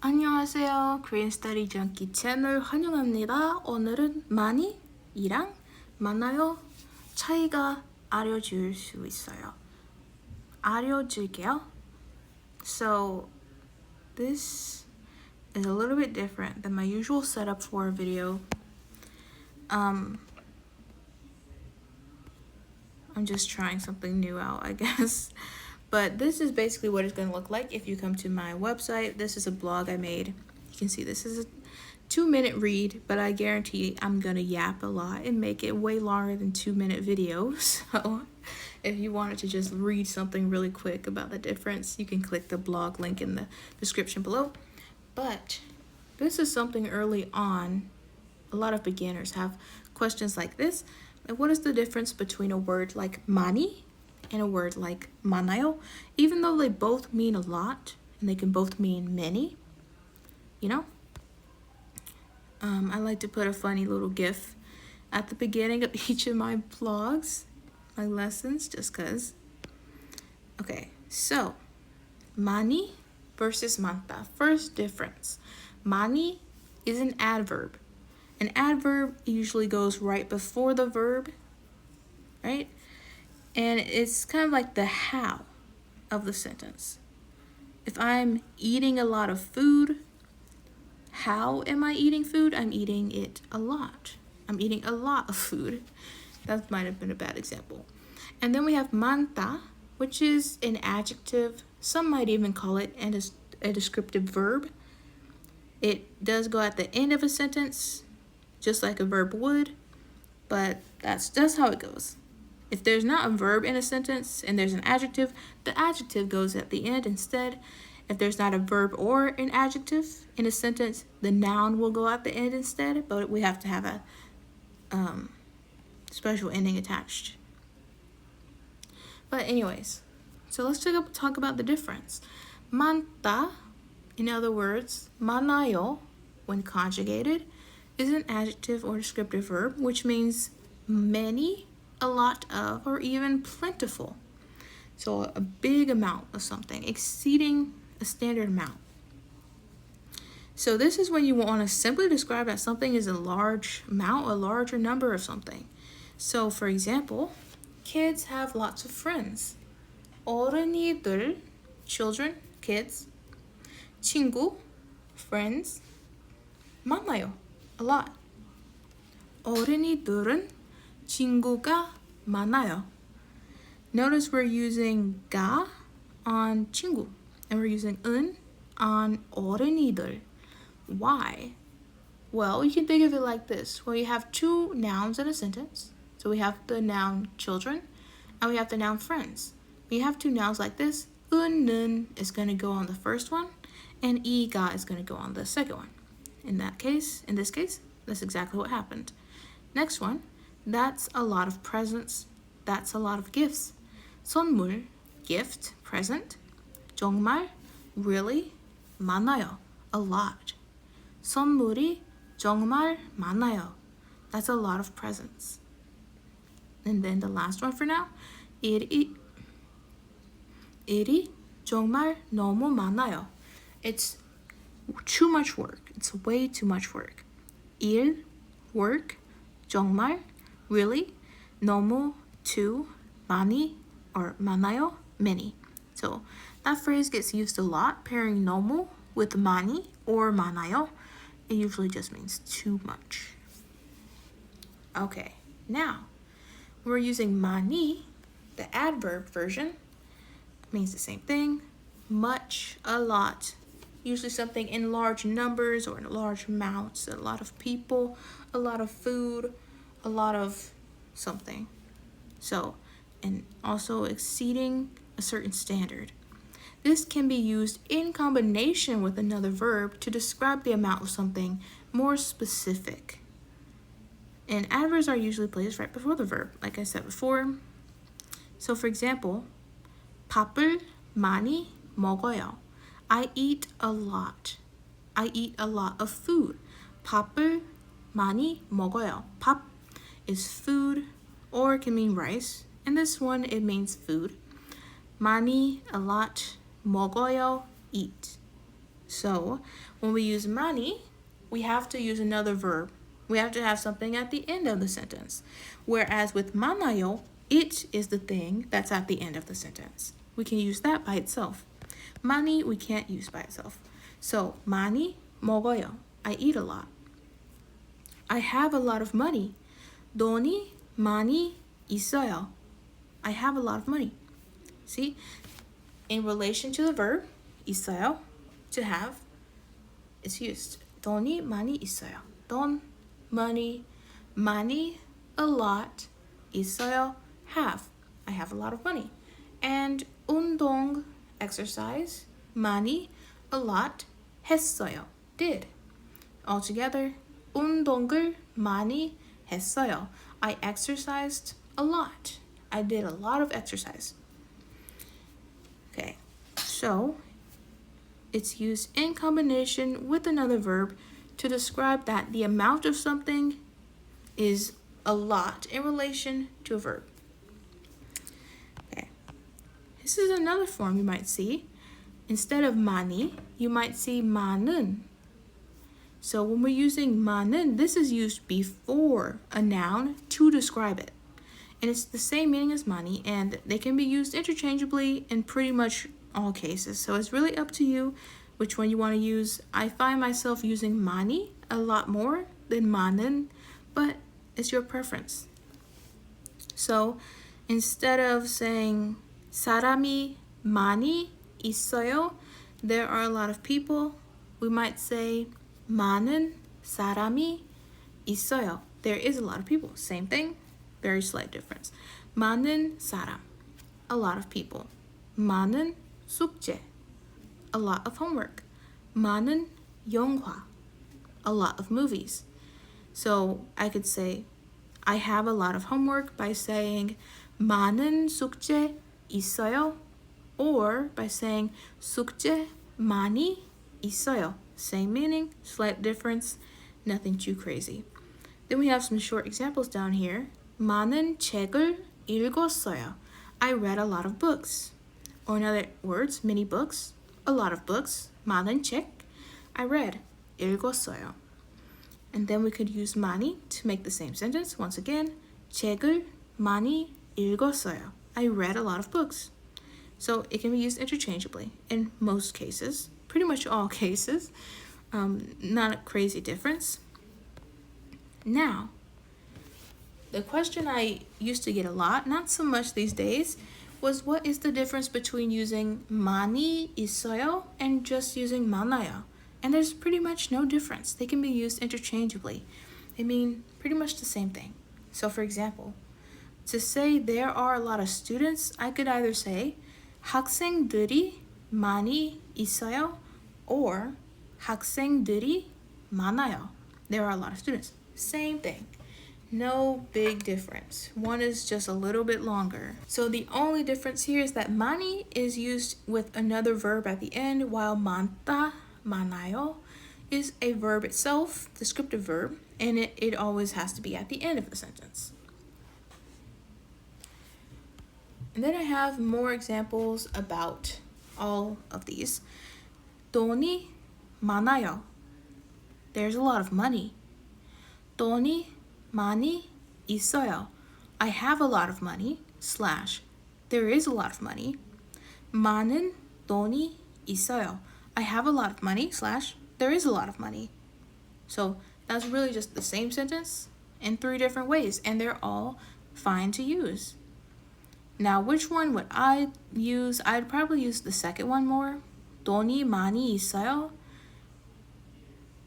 안녕하세요. Korean Study Junkie 채널 환영합니다. 오늘은 많이이랑 많아요 차이가 알려줄 수 있어요. 알려줄게요. So this is a little bit different than my usual setup for a video. I'm just trying something new out, I guess. But this is basically what it's going to look like if you come to my website. This is a blog I made. You can see this is a 2-minute read, but I guarantee I'm going to yap a lot and make it way longer than 2-minute videos. So if you wanted to just read something really quick about the difference, you can click the blog link in the description below. But this is something early on. A lot of beginners have questions like this. Like, what is the difference between a word like 많이 and a word like 많아요? Even though they both mean a lot and they can both mean many, you know? I like to put a funny little gif at the beginning of each of my vlogs, my lessons, just cause. Okay, so 많이 versus 많다. First difference. 많이 is an adverb. An adverb usually goes right before the verb, right? And it's kind of like the how of the sentence. If I'm eating a lot of food, how am I eating food? I'm eating it a lot. I'm eating a lot of food. That might have been a bad example. And then we have 많다, which is an adjective. Some might even call it a descriptive verb. It does go at the end of a sentence, just like a verb would, but that's how it goes. If there's not a verb in a sentence and there's an adjective, the adjective goes at the end instead. If there's not a verb or an adjective in a sentence, the noun will go at the end instead, but we have to have a special ending attached. But anyways, so let's talk about the difference. 많다, in other words, 많아요, when conjugated, is an adjective or descriptive verb, which means many, a lot of, or even plentiful. So a big amount of something, exceeding a standard amount. So this is when you want to simply describe that something is a large amount, a larger number of something. So for example, kids have lots of friends. 어린이들, children, kids. 친구, friends. 많아요, a lot. 어린이들은 친구가 많아요. Notice we're using 가 on 친구, and we're using 은 on 어린이들. Why? Well, you can think of it like this. Well, you have two nouns in a sentence. So we have the noun children, and we have the noun friends. When you have two nouns like this, 은은 is going to go on the first one, and 이가 is going to go on the second one. In this case, that's exactly what happened. Next one, that's a lot of presents. That's a lot of gifts. 선물, gift, present. 정말, really, 많아요, a lot. 선물이 정말 많아요. That's a lot of presents. And then the last one for now, 일이 정말 너무 많아요. It's too much work. It's way too much work. 일, work, 정말, really, 너무, too, 많이, or 많아요, many. So that phrase gets used a lot, pairing 너무 with 많이 or 많아요. It usually just means too much. Okay, now we're using 많이, the adverb version. Means the same thing. Much, a lot. Usually something in large numbers or in large amounts. A lot of people, a lot of food, a lot of something. So, and also exceeding a certain standard. This can be used in combination with another verb to describe the amount of something more specific. And adverbs are usually placed right before the verb, like I said before. So for example, 밥을 많이 먹어요. I eat a lot. I eat a lot of food. 밥을 많이 먹어요. 밥 is food, or it can mean rice. In this one, it means food. 많이, a lot. 먹어요, eat. So when we use 많이, we have to use another verb. We have to have something at the end of the sentence. Whereas with 많아요, it is the thing that's at the end of the sentence. We can use that by itself. 많이 we can't use by itself. So 많이 먹어요. I eat a lot. I have a lot of money. 돈이 많이 있어요. I have a lot of money. See? In relation to the verb 있어요, to have, it's used. 돈이 많이 있어요. 돈, money, 많이, a lot, 있어요, have. I have a lot of money. And 운동, exercise, 많이, a lot, 했어요, did. Altogether, 운동을 많이 했어요. I exercised a lot. I did a lot of exercise. Okay, so it's used in combination with another verb to describe that the amount of something is a lot in relation to a verb. Okay, this is another form you might see. Instead of 많이, you might see 많은. So when we're using 많은, this is used before a noun to describe it. And it's the same meaning as 많이, and they can be used interchangeably in pretty much all cases. So it's really up to you which one you want to use. I find myself using 많이 a lot more than 많은, but it's your preference. So instead of saying 사람이 많이 있어요, there are a lot of people, we might say 많은 사람이 있어요. There is a lot of people. Same thing, very slight difference. 많은 사람, a lot of people. 많은 숙제, a lot of homework. 많은 영화, a lot of movies. So I could say I have a lot of homework by saying 많은 숙제 있어요, or by saying 숙제 많이 있어요. Same meaning, slight difference, nothing too crazy. Then we have some short examples down here. 많은 책을 읽었어요. I read a lot of books. Or in other words, many books, a lot of books. 많은 책, I read. 읽었어요. And then we could use 많이 to make the same sentence. Once again, 책을 많이 읽었어요. I read a lot of books. So it can be used interchangeably in most cases, pretty much all cases. Not a crazy difference. Now, the question I used to get a lot, not so much these days, was what is the difference between using 많이 있어요 and just using 많아요? And there's pretty much no difference. They can be used interchangeably. They mean pretty much the same thing. So for example, to say there are a lot of students, I could either say 학생들이 많이 있어요 or 학생들이 많아요. There are a lot of students. Same thing. No big difference. One is just a little bit longer. So the only difference here is that 많이 is used with another verb at the end, while 많다, 많아요 is a verb itself, descriptive verb, and it always has to be at the end of the sentence. And then I have more examples about all of these. 돈이 많아요. There's a lot of money. 돈이 많이 있어요. I have a lot of money. / there is a lot of money. 많은 돈이 있어요. I have a lot of money. / there is a lot of money. So that's really just the same sentence in 3 different ways, and they're all fine to use. Now, which one would I use? I'd probably use the second one more. 돈이 많이 있어요.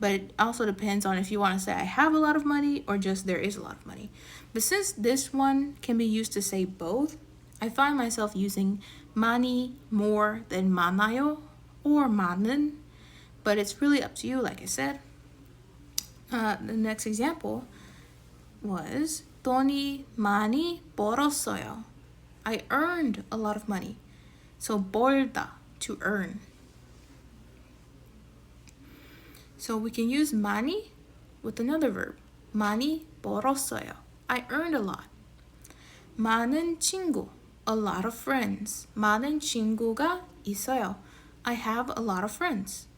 But it also depends on if you want to say I have a lot of money or just there is a lot of money. But since this one can be used to say both, I find myself using 많이 more than 많아요 or 많은. But it's really up to you, like I said. The next example was 돈이 많이 벌었어요. I earned a lot of money. So 벌다, to earn. So we can use 많이 with another verb. 많이 벌었어요. I earned a lot. 많은 친구, a lot of friends. 많은 친구가 있어요. I have a lot of friends.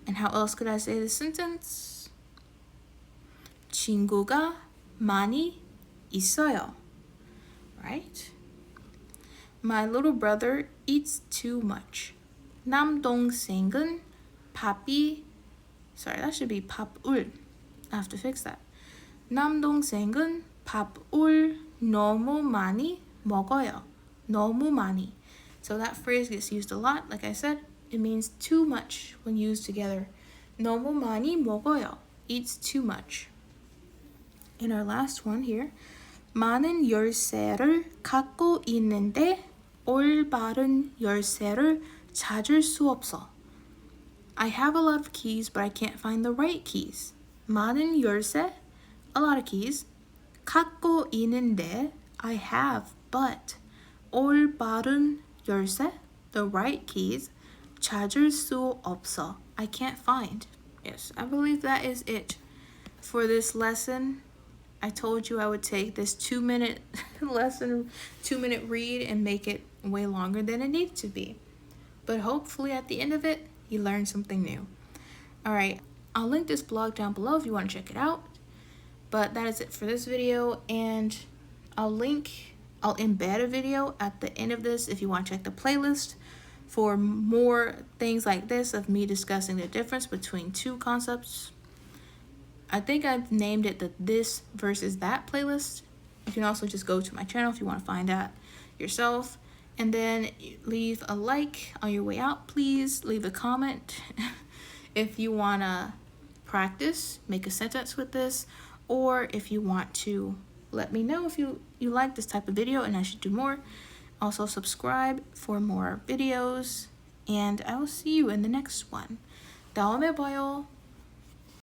And how else could I say this sentence? 친구가 많이 있어요. Right? My little brother eats too much. 남동생은 sorry, that should be 밥을. I have to fix that. 남동생은 밥을 너무 많이 먹어요. 너무 많이. So that phrase gets used a lot. Like I said, it means too much when used together. 너무 많이 먹어요. Eats too much. And our last one here. 많은 열쇠를 갖고 있는데 올바른 열쇠를 찾을 수 없어. I have a lot of keys, but I can't find the right keys. 많은 열쇠, a lot of keys. 갖고 있는데, I have, but. 올바른 열쇠, the right keys. 찾을 수 없어. I can't find. Yes, I believe that is it for this lesson. I told you I would take this 2-minute lesson, 2-minute read, and make it way longer than it needs to be. But hopefully at the end of it, you learned something new. All right, I'll link this blog down below if you want to check it out. But that is it for this video, and I'll embed a video at the end of this if you want to check the playlist for more things like this of me discussing the difference between two concepts. I think I've named it the this versus that playlist. You can also just go to my channel if you want to find out yourself. And then leave a like on your way out, please. Leave a comment if you want to practice, make a sentence with this, or if you want to let me know if you like this type of video and I should do more. Also subscribe for more videos, and I will see you in the next one. 다음에 봐요.